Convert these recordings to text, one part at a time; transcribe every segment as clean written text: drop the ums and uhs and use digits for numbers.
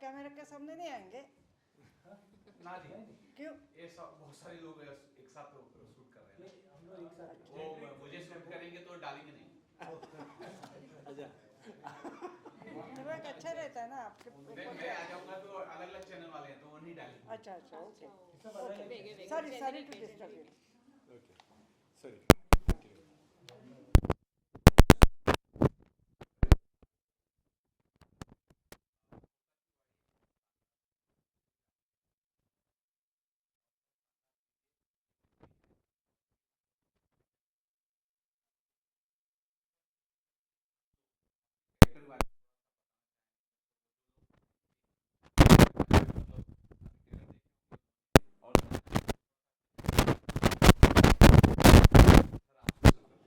कैमरे के सामने नहीं आएंगे ना जी। क्यों? ये सब बहुत सारे लोग एक साथ शूट कर रहे हैं। हम लोग एक साथ वो मुझे शूट करेंगे तो डालेंगे नहीं। अच्छा नेटवर्क अच्छा रहता है ना आपके नहीं, मैं आ जाऊंगा तो अलग अलग चैनल वाले हैं तो वो नहीं डालेंगे। अच्छा अच्छा ओके सब अलग अलग sorry sorry to disturb you okay sorry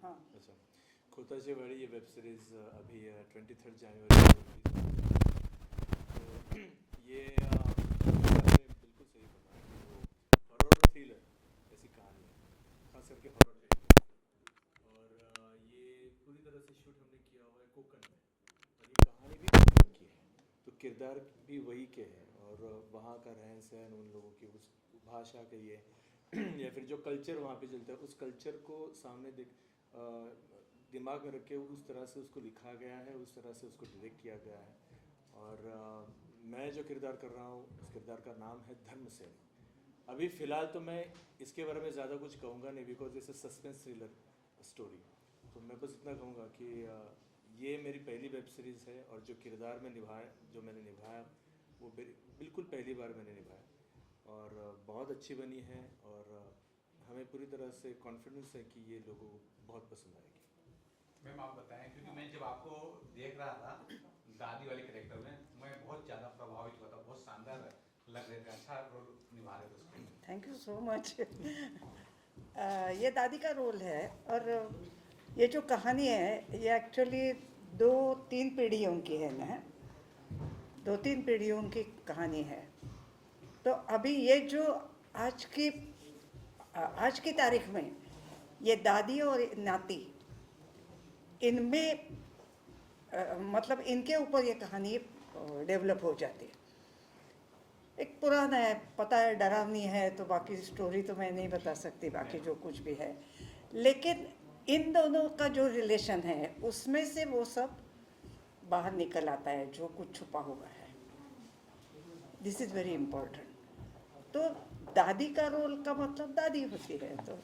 हाँ अच्छा खोताची वाड़ी ये वेब सीरीज़ अभी 23 जनवरी को रिलीज तो ये आपने बिल्कुल सही बताया वो हॉरर थ्रिलर ऐसी कहानी है खास करके हॉरर और ये पूरी तरह से शूट हमने किया हुआ है कोकण में और ये कहानी भी कोकण की है तो किरदार भी वही के हैं और वहाँ का रहन सहन उन लोगों की उस भाषा के ये या फिर जो कल्चर वहाँ पे चलता है उस कल्चर को सामने दिमाग में रख के उस तरह से उसको लिखा गया है उस तरह से उसको डायरेक्ट किया गया है और मैं जो किरदार कर रहा हूँ उस किरदार का नाम है धर्मसेन अभी फ़िलहाल तो मैं इसके बारे में ज़्यादा कुछ कहूँगा नहीं because it's a suspense thriller story तो मैं बस इतना कहूँगा कि ये मेरी पहली वेब सीरीज़ है और जो किरदार में निभाया जो मैंने निभाया वो बिल्कुल पहली बार मैंने निभाया और बहुत अच्छी बनी है और हमें पूरी तरह से कॉन्फिडेंस है कि ये लोगों को बहुत पसंद आएगी। मैम आप बताएं क्योंकि मैं जब आपको देख रहा था दादी वाले कैरेक्टर में मैं बहुत ज़्यादा प्रभावित हुआ था। बहुत शानदार लग रहे थे, अच्छा रोल निभा रहे थे उसमें। थैंक यू सो मच ये दादी का रोल है और ये जो कहानी है ये एक्चुअली 2-3 पीढ़ियों की है ना 2-3 पीढ़ियों की कहानी है तो अभी ये जो आज की तारीख में ये दादी और नाती इनमें मतलब इनके ऊपर ये कहानी डेवलप हो जाती है एक पुराना है पता है डरावनी है तो बाकी स्टोरी तो मैं नहीं बता सकती बाकी जो कुछ भी है लेकिन इन दोनों का जो रिलेशन है उसमें से वो सब बाहर निकल आता है जो कुछ छुपा हुआ है दिस इज़ वेरी इम्पोर्टेंट तो दादी का रोल का मतलब दादी होती है तो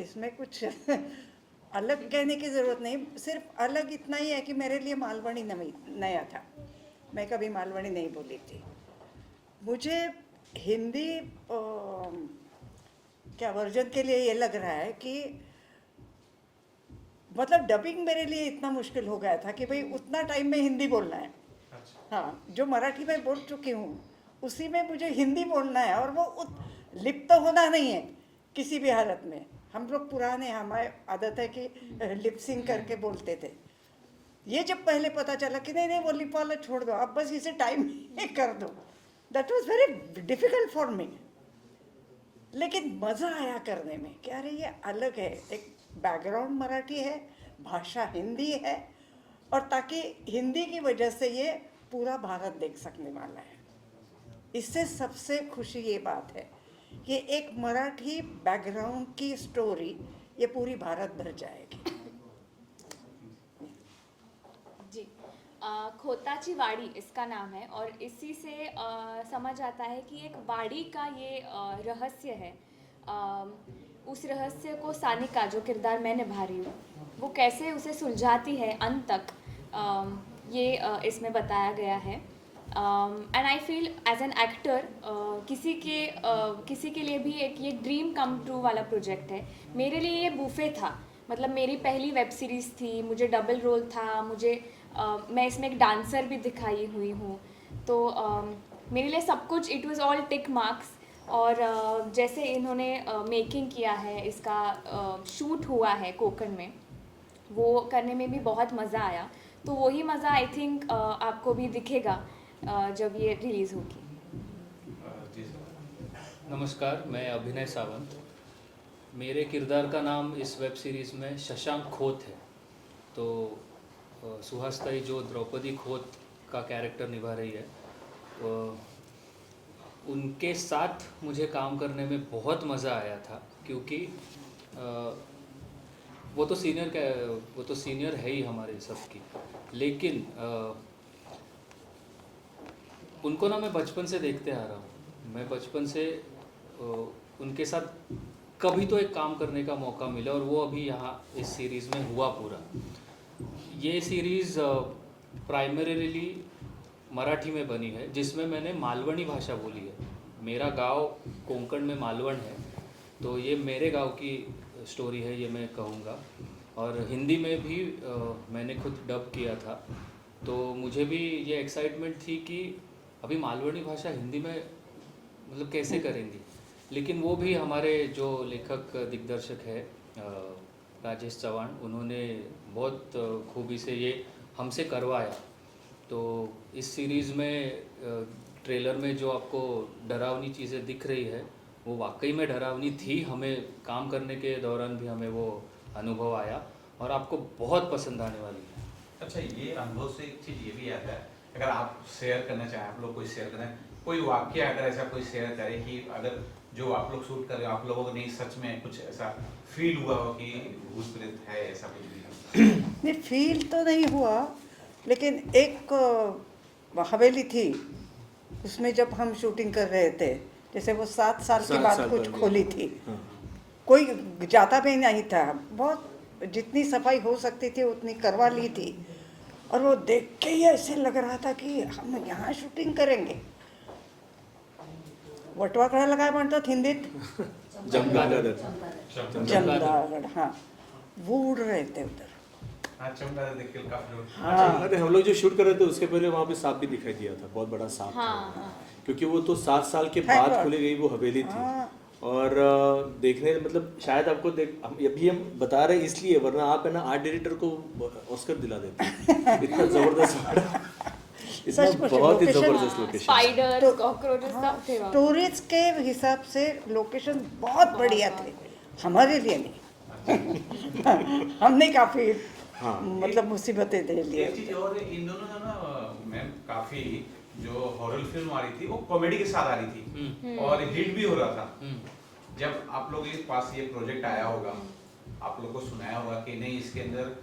इसमें कुछ अलग कहने की ज़रूरत नहीं सिर्फ अलग इतना ही है कि मेरे लिए मालवणी नया था मैं कभी मालवणी नहीं बोली थी मुझे हिंदी क्या वर्जन के लिए ये लग रहा है कि मतलब डबिंग मेरे लिए इतना मुश्किल हो गया था कि भाई उतना टाइम में हिंदी बोलना है हाँ जो मराठी में बोल चुकी हूँ उसी में मुझे हिंदी बोलना है और वो लिप्त तो होना नहीं है किसी भी हालत में हम लोग पुराने हमारे आदत है कि लिपसिंग करके बोलते थे ये जब पहले पता चला कि नहीं वो लिप वाला छोड़ दो अब बस इसे टाइम कर दो that was very difficult for me लेकिन मज़ा आया करने में कि अरे ये अलग है एक बैकग्राउंड मराठी है भाषा हिंदी है और ताकि हिंदी की वजह से ये पूरा भारत देख सकने वाला है इससे सबसे खुशी ये बात है कि एक मराठी बैकग्राउंड की स्टोरी ये पूरी भारत भर जाएगी जी खोताची वाड़ी इसका नाम है और इसी से समझ आता है कि एक वाड़ी का ये रहस्य है उस रहस्य को सानिका जो किरदार मैं निभा रही हूँ वो कैसे उसे सुलझाती है अंत तक ये इसमें बताया गया है and I feel as an actor किसी के लिए भी एक ये ड्रीम कम ट्रू वाला प्रोजेक्ट है मेरे लिए ये बूफे था मतलब मेरी पहली वेब सीरीज़ थी मुझे डबल रोल था मैं इसमें एक डांसर भी दिखाई हुई हूँ तो मेरे लिए सब कुछ it was all tick marks और जैसे इन्होंने मेकिंग किया है इसका शूट हुआ है कोकण में वो करने में भी बहुत मज़ा आया तो वही मज़ा आई थिंक आपको भी दिखेगा जब ये रिलीज़ होगी। जी सर नमस्कार मैं अभिनय सावंत मेरे किरदार का नाम इस वेब सीरीज़ में शशांक खोत है तो सुहासताई जो द्रौपदी खोत का कैरेक्टर निभा रही है उनके साथ मुझे काम करने में बहुत मज़ा आया था, क्योंकि वो तो सीनियर है ही हमारे सबकी, लेकिन उनको ना मैं बचपन से देखते आ रहा हूँ। मैं बचपन से उनके साथ कभी तो एक काम करने का मौका मिला, और वो अभी यहाँ इस सीरीज़ में हुआ पूरा। ये सीरीज़ प्राइमरीली मराठी में बनी है, जिसमें मैंने मालवणी भाषा बोली है। मेरा गांव कोंकण में मालवण है, तो ये मेरे गांव की स्टोरी है, ये मैं कहूँगा। और हिंदी में भी मैंने खुद डब किया था, तो मुझे भी ये एक्साइटमेंट थी कि अभी मालवणी भाषा हिंदी में मतलब कैसे करेंगी। लेकिन वो भी हमारे जो लेखक दिग्दर्शक है राजेश चव्हाण, उन्होंने बहुत खूबी से ये हमसे करवाया। तो इस सीरीज़ में ट्रेलर में जो आपको डरावनी चीज़ें दिख रही है, वो वाकई में डरावनी थी। हमें काम करने के दौरान भी हमें वो अनुभव आया, और आपको बहुत पसंद आने वाली है। अच्छा, ये अनुभव से एक चीज़ ये भी आता है, अगर आप शेयर करना चाहें, आप लोग कोई शेयर करें, कोई वाक्य अगर ऐसा कोई शेयर करे कि अगर जो आप लोग शूट कर रहे हो, आप लोगों को नहीं सच में कुछ ऐसा फील हुआ हो कि भूत प्रेत है, ऐसा कुछ भी? नहीं, फील तो नहीं हुआ, लेकिन एक हवेली थी, उसमें जब हम शूटिंग कर रहे थे, जैसे वो 7 साल के 7 बाद साल कुछ पहले। खोली थी, हाँ। कोई जाता भी नहीं था, बहुत जितनी सफाई हो सकती थी उतनी करवा ली थी। और वो देख के ही ऐसे लग रहा था कि हम यहाँ शूटिंग करेंगे। वटवाकडा लगाय म्हणतात हिंदीत, जमगादड़। जमदागढ़, हाँ, वो उड़ रहे थे उधर। हाँ, चमगादड़ देख के काफी लोग। हाँ, अरे हम लोग जो शूट कर रहे थे उसके पहले वहाँ पे सांप भी दिखाई दिया था, बहुत बड़ा सांप था। क्योंकि वो तो 7 साल के बाद Thank God. खोली गई वो हवेली थी। हाँ। और देखने मतलब शायद आपको अभी हम बता रहे हैं इसलिए, वरना आप है ना आर्ट डायरेक्टर को ऑस्कर दिला देते। इतना जबरदस्त इतना सच में बहुत ही location- जबरदस्त लोकेशन। स्पाइडर्स, कॉकरोचेस सब थे वहाँ पे। टूरिस्ट के हिसाब से लोकेशन बहुत बढ़िया थे, हमारे लिए नहीं। हमने काफी हाँ। मतलब मुसीबतें दे लिए। एक चीज और, इन दोनों ने ना मैम काफी जो हॉरर फिल्म आ रही थी वो कॉमेडी के साथ आ रही थी, और हिट भी हो रहा था। जब आप लोग के पास ये प्रोजेक्ट आया होगा, आप लोग को सुनाया होगा कि नहीं इसके अंदर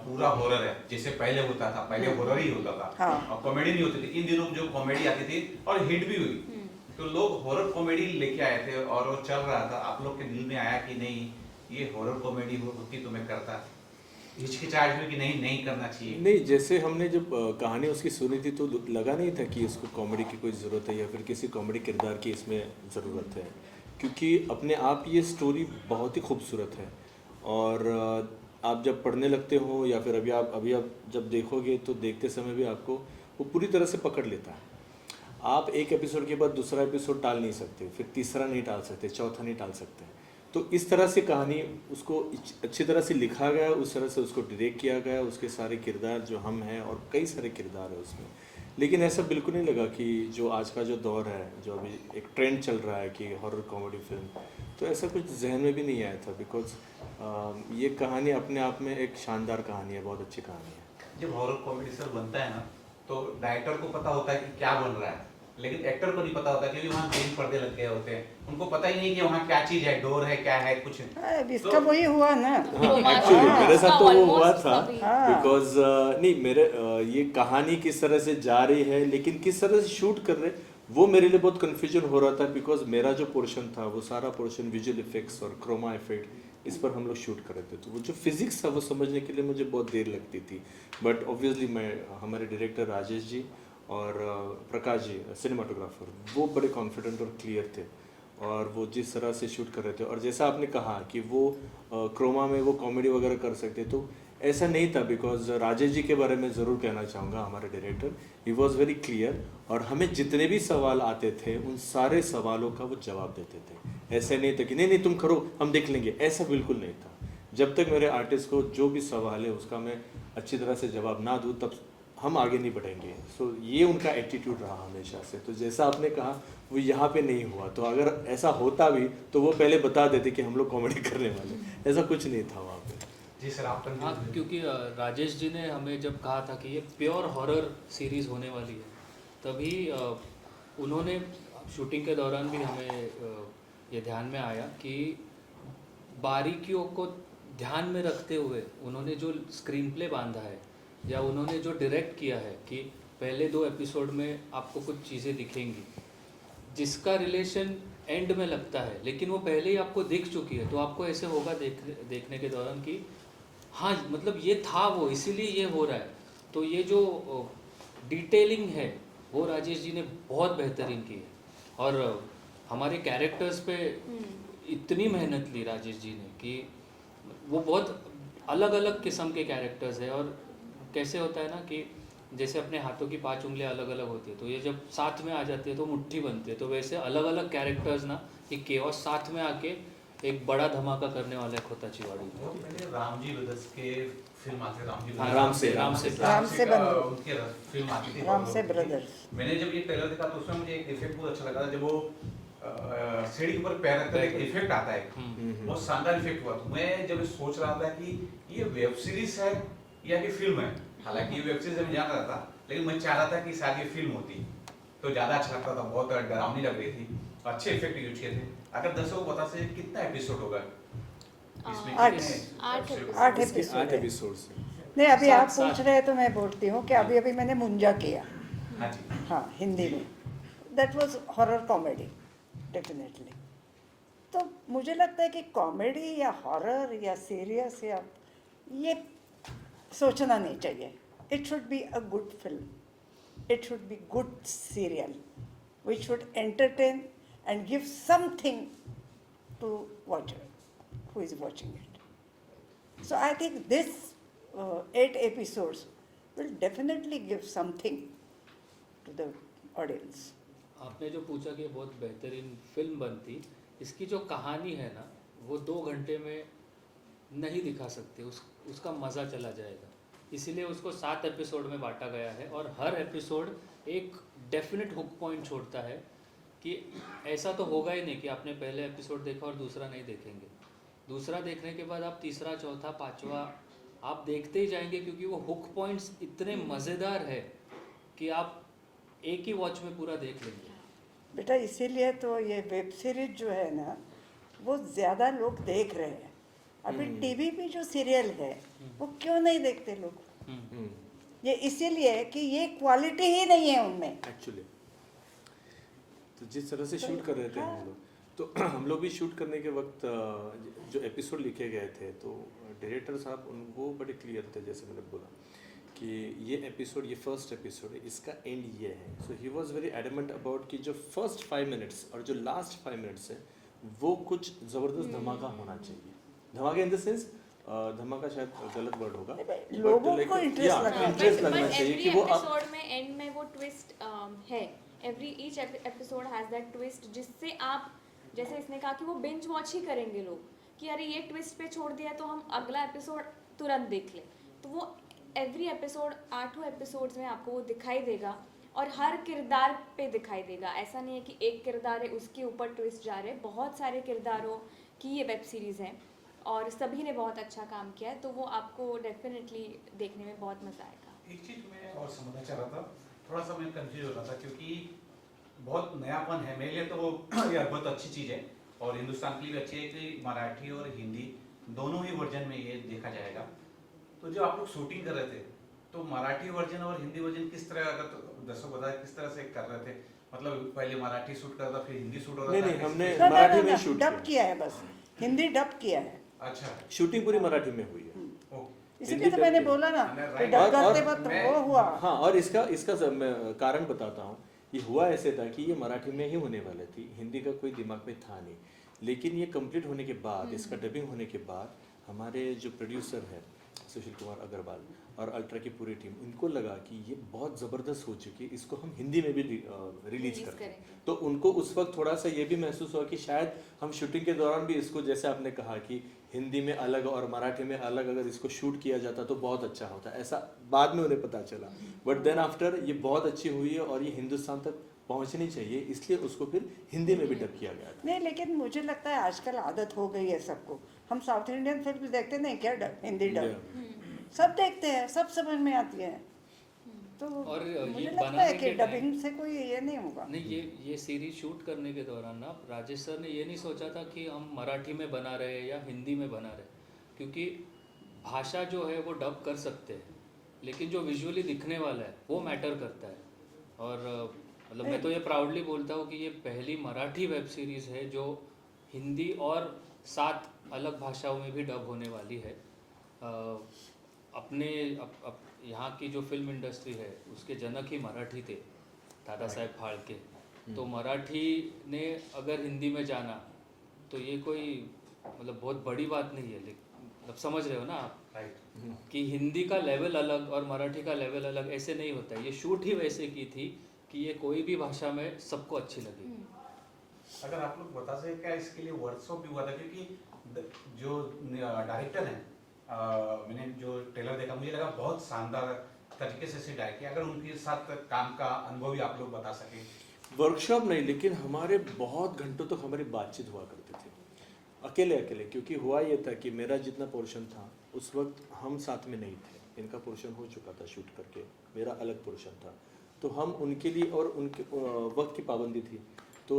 पूरा हॉरर है, जैसे पहले होता था, पहले हॉरर ही होता था। हाँ। और कॉमेडी नहीं होती थी। इन दिनों जो कॉमेडी आती थी और हिट भी हुई, तो लोग हॉरर कॉमेडी लेके आए थे, और वो चल रहा था। आप लोग के दिल में आया कि नहीं ये हॉरर कॉमेडी होती तो मैं करता, हिचकिचाहट हुई कि नहीं करना चाहिए? नहीं, जैसे हमने जब कहानी उसकी सुनी थी तो लगा नहीं था कि इसको कॉमेडी की कोई ज़रूरत है या फिर किसी कॉमेडी किरदार की इसमें ज़रूरत है, क्योंकि अपने आप ये स्टोरी बहुत ही खूबसूरत है। और आप जब पढ़ने लगते हो या फिर अभी आप जब देखोगे तो देखते समय भी आपको वो पूरी तरह से पकड़ लेता है। आप एक एपिसोड के बाद दूसरा एपिसोड टाल नहीं सकते, फिर तीसरा नहीं टाल सकते, चौथा नहीं टाल सकते। तो इस तरह से कहानी उसको अच्छी तरह से लिखा गया, उस तरह से उसको डायरेक्ट किया गया, उसके सारे किरदार जो हम हैं और कई सारे किरदार है उसमें। लेकिन ऐसा बिल्कुल नहीं लगा कि जो आज का जो दौर है, जो अभी एक ट्रेंड चल रहा है कि हॉरर कॉमेडी फिल्म, तो ऐसा कुछ जहन में भी नहीं आया था। बिकॉज ये कहानी अपने आप में एक शानदार कहानी है, बहुत अच्छी कहानी है। जब हॉरर कॉमेडी सर बनता है ना, तो डायरेक्टर को पता होता है कि क्या बन रहा है, लेकिन एक्टर को नहीं पता होता, क्योंकि वहाँ ग्रीन पर्दे लग गए होते हैं, उनको पता ही नहीं कि वहाँ क्या चीज है, डोर है, क्या है, कुछ अब इसका वही हुआ ना। एक्चुअली मेरे साथ तो वो हुआ था, हाँ। बिकॉज नहीं मेरे ये कहानी किस तरह से जा रही है लेकिन किस तरह से शूट कर रहे, वो मेरे लिए बहुत कन्फ्यूजन हो रहा था। बिकॉज मेरा जो पोर्शन था वो सारा पोर्शन विजुअल इफेक्ट्स और क्रोमा इफेक्ट, इस पर हम लोग शूट कर रहे थे, तो वो जो फिजिक्स था वो समझने के लिए मुझे बहुत देर लगती थी। बट ऑब्वियसली हमारे डायरेक्टर राजेश जी और प्रकाश जी सिनेमाटोग्राफर, वो बड़े कॉन्फिडेंट और क्लियर थे, और वो जिस तरह से शूट कर रहे थे, और जैसा आपने कहा कि वो क्रोमा में वो कॉमेडी वगैरह कर सकते, तो ऐसा नहीं था। बिकॉज राजेश जी के बारे में ज़रूर कहना चाहूँगा, हमारे director, he was very clear, और हमें जितने भी सवाल आते थे उन सारे सवालों का वो जवाब देते थे। ऐसे नहीं था कि नहीं तुम करो हम देख लेंगे, ऐसा बिल्कुल नहीं था। जब तक मेरे आर्टिस्ट को जो भी सवाल है उसका मैं अच्छी तरह से जवाब ना दूँ तब हम आगे नहीं बढ़ेंगे। सो ये उनका एटीट्यूड रहा हमेशा से। तो जैसा आपने कहा वो यहाँ पे नहीं हुआ, तो अगर ऐसा होता भी तो वो पहले बता देते कि हम लोग कॉमेडी करने वाले, ऐसा कुछ नहीं था वहाँ पे। जी सर, आप हाँ, क्योंकि राजेश जी ने हमें जब कहा था कि ये प्योर हॉरर सीरीज़ होने वाली है, तभी उन्होंने शूटिंग के दौरान भी हमें ये ध्यान में आया कि बारीकियों को ध्यान में रखते हुए उन्होंने जो स्क्रीन प्ले बांधा है या उन्होंने जो डायरेक्ट किया है कि पहले 2 एपिसोड में आपको कुछ चीज़ें दिखेंगी जिसका रिलेशन एंड में लगता है, लेकिन वो पहले ही आपको दिख चुकी है, तो आपको ऐसे होगा देखने के दौरान कि हाँ मतलब ये था वो, इसीलिए ये हो रहा है। तो ये जो डिटेलिंग है वो राजेश जी ने बहुत बेहतरीन की है और हमारे कैरेक्टर्स पे इतनी मेहनत ली राजेश जी ने कि वो बहुत अलग अलग किस्म के कैरेक्टर्स है। और कैसे होता है ना कि जैसे अपने हाथों की 5 उंगलियां अलग अलग होती है, तो ये जब साथ में आ जाती है तो मुट्ठी बनती है, तो वैसे अलग अलग कैरेक्टर्स ना ये केओस साथ में आके एक बड़ा धमाका करने वाला एक होता चिवाड़ी। वो मैंने रामजी ब्रदर्स के फिल्म आते रामजी हाँ, ब्रदर्स राम से का बंधु। उनके फिल्म आती थी राम से बहुत लोगों की। ब्रदर्स। मैंने जब ये ट्रेलर देखा तो उसमें मुझे एक इफेक्ट बहुत अच्छा लगा था, जब वो सीढ़ी के ऊपर पैर रखकर एक इफेक्ट आता है, बहुत शानदार इफेक्ट हुआ। तो मैं जब सोच रहा था कि ये वेब सीरीज है या कि फिल्म है, हालांकि ये वेब सीरीज मैं जान रहा था, लेकिन मैं चाह रहा था कि शायद ये फिल्म होती तो ज्यादा अच्छा लगता था। बहुत डरावनी लग रही थी, अच्छे इफेक्ट यूज किए थे। अगर दर्शकों को बता से कितना एपिसोड होगा इसमें? 8 कितने 8 एपिसोड्स हैं। नहीं, अभी सात- आप पूछ रहे हैं तो मैं बोलती हूँ कि अभी अभी मैंने मुंजा किया, हाँ जी, हाँ, हिंदी में। That was horror comedy definitely. तो मुझे लगता है कि कॉमेडी या हॉरर या सीरियस या ये सोचना नहीं चाहिए। It should be a good film, it should be good serial which should entertain and give something to watcher who is watching it. So I think this 8 episodes will definitely give something to the audience. आपने जो पूछा कि बहुत बेहतरीन film बनती, इसकी जो कहानी है ना वो 2 घंटे में नहीं दिखा सकते, उसका मज़ा चला जाएगा। इसीलिए उसको 7 एपिसोड में बांटा गया है और हर एपिसोड एक डेफिनेट हुक पॉइंट छोड़ता है कि ऐसा तो होगा ही नहीं कि आपने पहले एपिसोड देखा और दूसरा नहीं देखेंगे। दूसरा देखने के बाद आप तीसरा, चौथा, 5वां आप देखते ही जाएंगे, क्योंकि वो हुक पॉइंट्स इतने मज़ेदार है कि आप एक ही वॉच में पूरा देख लेंगे। बेटा इसीलिए तो ये वेब सीरीज जो है ना वो ज़्यादा लोग देख रहे हैं। अभी टीवी पे जो सीरियल है वो क्यों नहीं देखते लोग? ये इसीलिए कि ये क्वालिटी ही नहीं है उनमें एक्चुअली तो जिस तरह से शूट कर रहे थे हम लोग, तो हम लोग भी शूट करने के वक्त जो एपिसोड लिखे गए थे तो डायरेक्टर साहब वो बड़े क्लियर थे, जैसे मैंने बोला कि ये एपिसोड, ये फर्स्ट एपिसोड है, इसका एंड ये है। So he was very adamant about कि जो फर्स्ट 5 मिनट्स और जो लास्ट 5 मिनट्स है वो कुछ ज़बरदस्त धमाका होना चाहिए। धमाका इन द सेंस, धमाका शायद गलत वर्ड होगा, लोगों को इंटरेस्ट लगना इंटरेस्ट लगना चाहिए कि वो एपिसोड में एंड में वो ट्विस्ट है। Each episode has that twist जिससे आप, जैसे इसने कहा कि वो बिंज वॉच ही करेंगे लोग कि अरे ये ट्विस्ट पे छोड़ दिया तो हम अगला एपिसोड तुरंत देख लें। तो वो एवरी एपिसोड 8 एपिसोड्स में आपको वो दिखाई देगा और हर किरदार पे दिखाई देगा। ऐसा नहीं है कि एक किरदार है उसके ऊपर ट्विस्ट जा रहे हैं, बहुत सारे किरदारों की ये वेब सीरीज़ है और सभी ने बहुत अच्छा काम किया है, तो वो आपको डेफिनेटली देखने में बहुत मज़ा आएगा। एक चीज मैं और समझना चाह रहा था, थोड़ा सा मैं कंफ्यूज हो रहा था क्योंकि बहुत नयापन है मेरे लिए, तो यार बहुत अच्छी चीज़ है और हिंदुस्तान के लिए भी अच्छी है कि मराठी और हिंदी दोनों ही वर्जन में ये देखा जाएगा। तो जब आप लोग शूटिंग कर रहे थे तो मराठी वर्जन और हिंदी वर्जन किस तरह, अगर तो दर्शक बताए किस तरह से कर रहे थे? मतलब पहले मराठी शूट कर रहा था फिर हिंदी शूट हो रहा था? नहीं, हमने ना, मराठी में शूट डब किया है, बस हिंदी डब किया है। अच्छा, शूटिंग पूरी मराठी में हुई है। ओके। इसीलिए तो मैंने बोला ना कि डब और- करते और वक्त मैं- वो हुआ। हाँ, और इसका मैं कारण बताता हूँ। ये हुआ ऐसे था कि ये मराठी में ही होने वाले थी, हिंदी का कोई दिमाग में था नहीं, लेकिन ये कंप्लीट होने के बाद, इसका डबिंग होने के बाद हमारे जो प्रोड्यूसर हैं सुशील कुमार अग्रवाल और अल्ट्रा की पूरी टीम, इनको लगा कि ये बहुत ज़बरदस्त हो चुकी है, इसको हम हिंदी में भी रिलीज करते हैं। तो उनको उस वक्त थोड़ा सा ये भी महसूस हुआ कि शायद हम शूटिंग के दौरान भी इसको, जैसे आपने कहा कि हिंदी में अलग और मराठी में अलग अगर इसको शूट किया जाता तो बहुत अच्छा होता, ऐसा बाद में उन्हें पता चला। बट देन आफ्टर ये बहुत अच्छी हुई है और ये हिंदुस्तान तक पहुंचनी चाहिए, इसलिए उसको फिर हिंदी में भी डब किया गया था। नहीं, लेकिन मुझे लगता है आजकल आदत हो गई है सबको। हम साउथ इंडियन फिल्म देखते नहीं क्या, डब हिंदी डब सब देखते हैं, सब समझ में आती है। तो और ये मुझे लगता है बनाने कि के टाइम- डबिंग से कोई ये नहीं होगा। नहीं, ये सीरीज शूट करने के दौरान ना राजेश सर ने ये नहीं सोचा था कि हम मराठी में बना रहे हैं या हिंदी में बना रहे हैं, क्योंकि भाषा जो है वो डब कर सकते हैं, लेकिन जो विजुअली दिखने वाला है वो मैटर करता है। और मतलब मैं तो ये प्राउडली बोलता हूँ कि ये पहली मराठी वेब सीरीज़ है जो हिंदी और 7 अलग भाषाओं में भी डब होने वाली है। अपने यहाँ की जो फिल्म इंडस्ट्री है उसके जनक ही मराठी थे, दादा साहेब फाळके। तो मराठी ने अगर हिंदी में जाना तो ये कोई मतलब बहुत बड़ी बात नहीं है, लेकिन मतलब समझ रहे हो ना आप राइट। कि हिंदी का लेवल अलग और मराठी का लेवल अलग ऐसे नहीं होता है। ये शूट ही वैसे की थी कि ये कोई भी भाषा में सबको अच्छी लगी। अगर आप लोग बता सके क्या इसके लिए वर्कशॉप भी हुआ था, क्योंकि जो डायरेक्टर हैं, मैंने जो ट्रेलर देखा मुझे लगा बहुत शानदार तरीके से डायरेक्ट किया। अगर उनके साथ काम का अनुभव भी आप लोग बता सके। वर्कशॉप नहीं, लेकिन हमारे बहुत घंटों तक हमारी बातचीत हुआ करती थी, अकेले अकेले। क्योंकि हुआ ये था कि मेरा जितना पोर्शन था उस वक्त हम साथ में नहीं थे, इनका पोर्शन हो चुका था शूट करके, मेरा अलग पोर्शन था। तो हम उनके लिए और उनके वक्त की पाबंदी थी, तो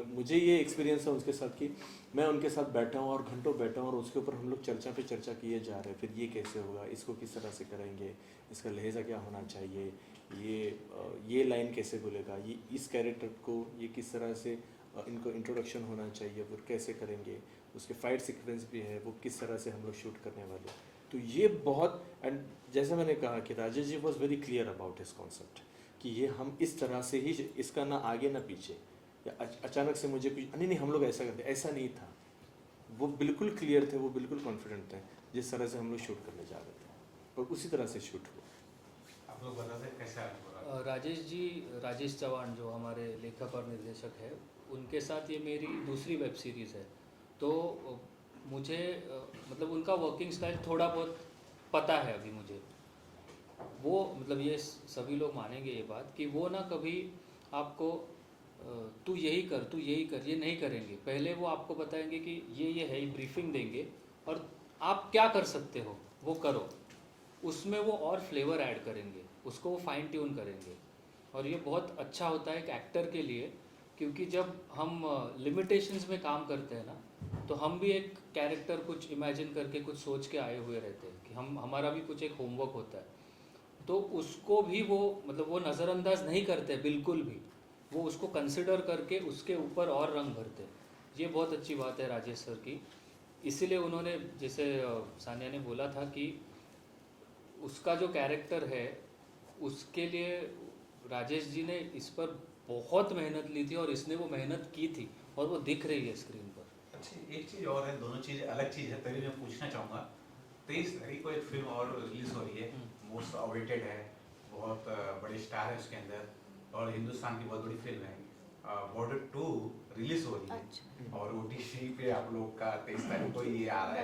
मुझे ये एक्सपीरियंस है उनके साथ कि मैं उनके साथ बैठा हूँ और घंटों बैठा हूँ और उसके ऊपर हम लोग चर्चा पे चर्चा किए जा रहे हैं। फिर ये कैसे होगा, इसको किस तरह से करेंगे, इसका लहजा क्या होना चाहिए, ये लाइन कैसे बोलेगा, ये इस कैरेक्टर को ये किस तरह से इनको इंट्रोडक्शन होना चाहिए, फिर कैसे करेंगे, उसके फाइट सीक्वेंस भी है वो किस तरह से हम लोग शूट करने वाले। तो ये बहुत, एंड जैसे मैंने कहा कि Rajesh ji was very clear about his concept कि ये हम इस तरह से ही, इसका ना आगे ना पीछे, या अचानक से मुझे कुछ नहीं हम लोग ऐसा करते, ऐसा नहीं था। वो बिल्कुल क्लियर थे, वो बिल्कुल कॉन्फिडेंट थे जिस तरह से हम लोग शूट करने जा रहे थे, और उसी तरह से शूट हुआ। आप लोग बता सके कैसा अनुभव? राजेश चौहान जो हमारे लेखक और निर्देशक है, उनके साथ ये मेरी दूसरी वेब सीरीज़ है। तो मुझे मतलब उनका वर्किंग स्टाइल थोड़ा बहुत पता है अभी मुझे। वो मतलब ये सभी लोग मानेंगे ये बात कि वो ना कभी आपको तू यही कर ये नहीं करेंगे। पहले वो आपको बताएंगे कि ये है, ब्रीफिंग देंगे और आप क्या कर सकते हो वो करो, उसमें वो और फ्लेवर ऐड करेंगे, उसको वो फाइन ट्यून करेंगे। और ये बहुत अच्छा होता है एक एक्टर के लिए, क्योंकि जब हम लिमिटेशंस में काम करते हैं ना, तो हम भी एक कैरेक्टर कुछ इमेजिन करके कुछ सोच के आए हुए रहते हैं कि हमारा भी कुछ एक होमवर्क होता है। तो उसको भी वो मतलब वो नज़रअंदाज नहीं करते बिल्कुल भी, वो उसको कंसिडर करके उसके ऊपर और रंग भरते। ये बहुत अच्छी बात है राजेश सर की। इसीलिए उन्होंने, जैसे सानिया ने बोला था कि उसका जो कैरेक्टर है उसके लिए राजेश जी ने इस पर बहुत मेहनत ली थी और इसने वो मेहनत की थी और वो दिख रही है स्क्रीन पर। अच्छा, एक चीज़ और है, दोनों चीज़ अलग चीज़ है, तभी मैं पूछना चाहूँगा। 23 तारीख को एक फिल्म और रिलीज हो रही है, मोस्ट अवेटेड है, बहुत बड़े स्टार है उसके अंदर, और हिंदुस्तान की बहुत बड़ी फिल्म है, बॉर्डर 2 रिलीज हो रही है। और OTT पे आप लोग का 23 तारीख को ये आ रहा है।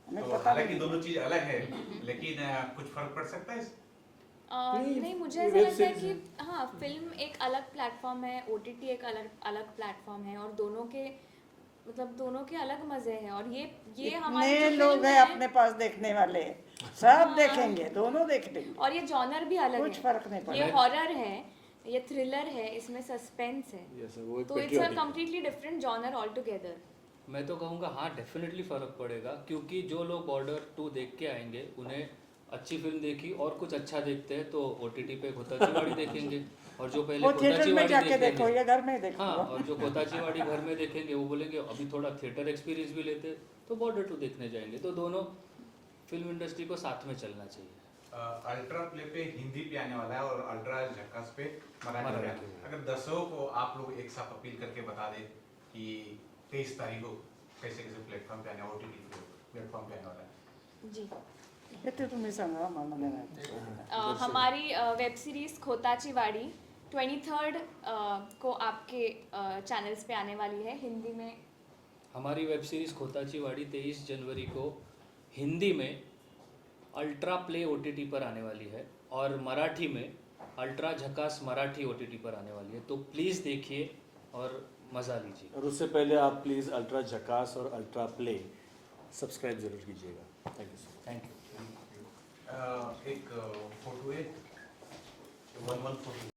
हमें तो पता हालांकि नहीं। दोनों चीज़ अलग है, लेकिन कुछ फर्क पड़ सकता है इस? नहीं, मुझे ये ऐसा वेब लगता है सीरीज कि हाँ, फिल्म एक अलग प्लेटफॉर्म है, OTT एक अलग प्लेटफॉर्म है, और दोनों के अलग मज़े हैं। और ये हमारी इतने जो लोग फिल्म हैं है, अपने पास देखने वाले, सब देखेंगे, दोनों देख लेंगे, और ये जॉनर भी अलग कुछ है। फर्क नहीं ये पड़ेगा। हॉरर है, ये थ्रिलर है, इसमें सस्पेंस है, Yes, वो एक तो इट्स अ patriotic है। Completely different genre all together. मैं तो कहूँगा हाँ, डेफिनेटली फ़र्क पड़ेगा, क्योंकि जो लोग बॉर्डर 2 देख के आएंगे उन्हें अच्छी फिल्म देखी और कुछ अच्छा देखते हैं तो OTT पे खोताचीवाड़ी देखेंगे, और जो पहले वो थिएटर में खोताचीवाड़ी जाके देखो, देखेंगे, ये घर में देखो। हाँ, और जो खोताचीवाड़ी घर में देखेंगे वो बोलेंगे अभी थोड़ा थिएटर एक्सपीरियंस भी लेते, तो बॉर्डर 2 देखने जाएंगे। तो दोनों फिल्म इंडस्ट्री को साथ में चलना चाहिए। अल्ट्रा प्ले पे हिंदी पे आने वाला है और अल्ट्रा झक्कास पे मराठी में। मराठी में। अगर दर्शकों को आप लोग एक साथ अपील करके बता दें कि 23 तारीख को कैसे कैसे प्लेटफॉर्म पे आने, OTT प्लेटफॉर्म पे आने वाला है। जी, हे ते तुम्ही सांगा, मला नाही माहिती. हमारी वेब सीरीज़ खोताची वाड़ी 23rd को आपके चैनल्स पे आने वाली है हिंदी में। हमारी वेब सीरीज़ खोताचीवाड़ी 23 जनवरी को हिंदी में अल्ट्रा प्ले OTT पर आने वाली है, और मराठी में अल्ट्रा झकास मराठी OTT पर आने वाली है। तो प्लीज़ देखिए और मज़ा लीजिए। और उससे पहले आप प्लीज़ अल्ट्रा झकास और अल्ट्रा प्ले सब्सक्राइब जरूर कीजिएगा। Thank you sir. Thank you. एक फोटो है 114